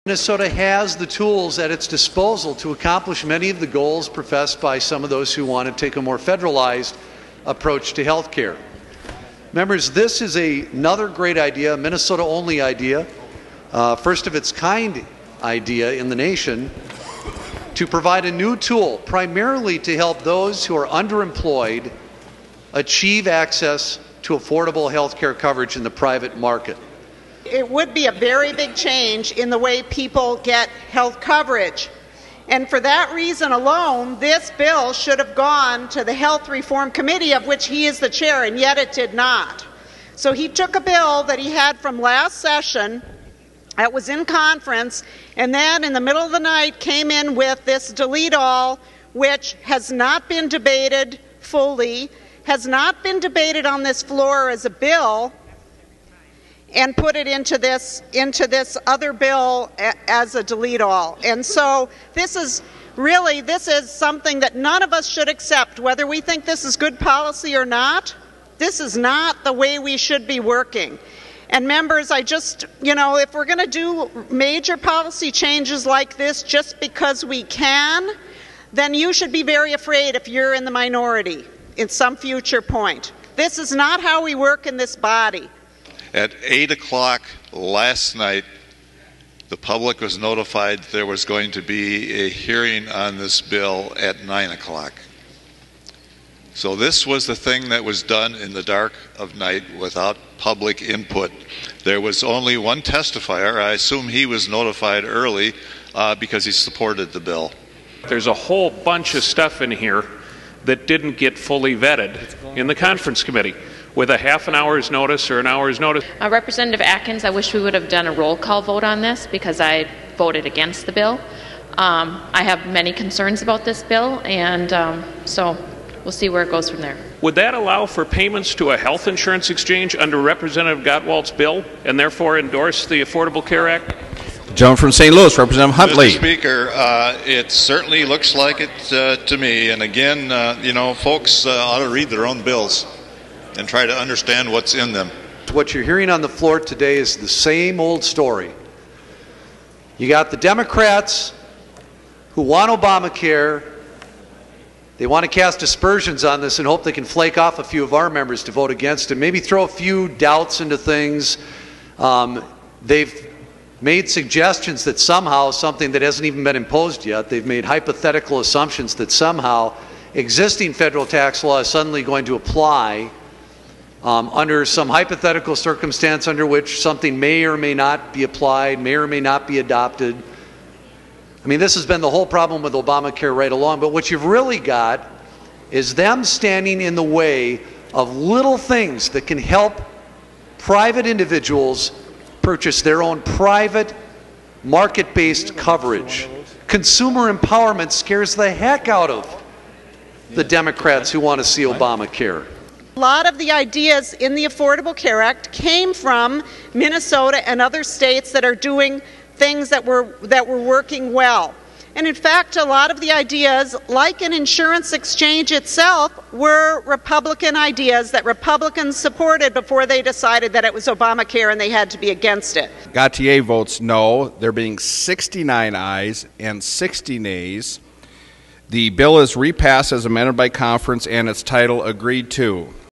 Minnesota has the tools at its disposal to accomplish many of the goals professed by some of those who want to take a more federalized approach to health care. Members, this is another great idea, a Minnesota-only idea, first of its kind idea in the nation, to provide a new tool primarily to help those who are underemployed achieve access to affordable health care coverage in the private market. It would be a very big change in the way people get health coverage. And for that reason alone, this bill should have gone to the Health Reform Committee, of which he is the chair, and yet it did not. So he took a bill that he had from last session that was in conference, and then in the middle of the night came in with this delete all, which has not been debated fully, has not been debated on this floor as a bill, and put it into this other bill as a delete all. And so this is something that none of us should accept, whether we think this is good policy or not. This is not the way we should be working. And members, if we're going to do major policy changes like this just because we can, then you should be very afraid if you're in the minority at some future point. This is not how we work in this body. At 8 o'clock last night, the public was notified there was going to be a hearing on this bill at 9 o'clock. So this was the thing that was done in the dark of night without public input. There was only one testifier. I assume he was notified early because he supported the bill. There's a whole bunch of stuff in here that didn't get fully vetted in the conference committee with a half an hour's notice or an hour's notice. Representative Atkins, I wish we would have done a roll call vote on this because I voted against the bill. I have many concerns about this bill, and so we'll see where it goes from there. Would that allow for payments to a health insurance exchange under Representative Gottwald's bill and therefore endorse the Affordable Care Act? Gentleman from St. Louis, Representative Huntley. Mr. Speaker, it certainly looks like it to me. And again, folks ought to read their own bills and try to understand what's in them. What you're hearing on the floor today is the same old story. You got the Democrats who want Obamacare. They want to cast aspersions on this and hope they can flake off a few of our members to vote against it, maybe throw a few doubts into things. They've made suggestions that somehow something that hasn't even been imposed yet, they've made hypothetical assumptions that somehow existing federal tax law is suddenly going to apply under some hypothetical circumstance under which something may or may not be applied, may or may not be adopted. I mean, this has been the whole problem with Obamacare right along, but what you've really got is them standing in the way of little things that can help private individuals purchase their own private market-based coverage. Consumer empowerment scares the heck out of the Democrats who want to see Obamacare. A lot of the ideas in the Affordable Care Act came from Minnesota and other states that are doing things that were working well. And in fact, a lot of the ideas, like an insurance exchange itself, were Republican ideas that Republicans supported before they decided that it was Obamacare and they had to be against it. Gautier votes no. There being 69 ayes and 60 nays. The bill is repassed as amended by conference and its title agreed to.